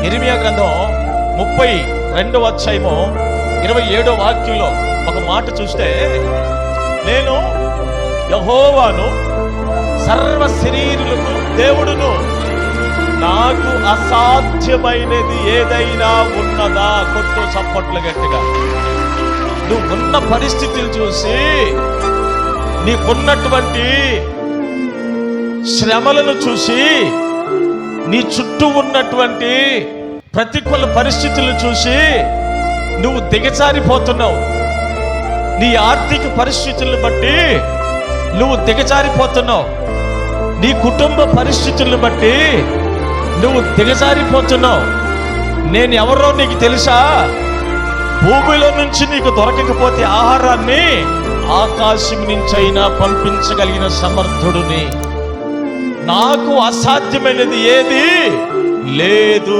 యిర్మీయా గ్రంథం 32వ అధ్యాయము 27వ వాక్యంలో ఒక మాట చూస్తే, నేను యెహోవాను, సర్వ శరీరులకు దేవుడును, నాకు అసాధ్యమైనది ఏదైనా ఉన్నదా? కొట్టు చప్పట్లు గట్టిగా. నువ్వు ఉన్న పరిస్థితులు చూసి, నీకున్నటువంటి శ్రమలను చూసి, నీ చుట్టూ ఉన్నటువంటి ప్రతికూల పరిస్థితులను చూసి నువ్వు దిగజారిపోతున్నావు. నీ ఆర్థిక పరిస్థితులను బట్టి నువ్వు దిగజారిపోతున్నావు. నీ కుటుంబ పరిస్థితులను బట్టి నువ్వు దిగజారిపోతున్నావు. నేను ఎవరో నీకు తెలుసా? భూమిలో నుంచి నీకు దొరకకపోతే ఆహారాన్ని ఆకాశం నుంచైనా పంపించగలిగిన సమర్థుడిని. నాకు అసాధ్యమైనది ఏది లేదు.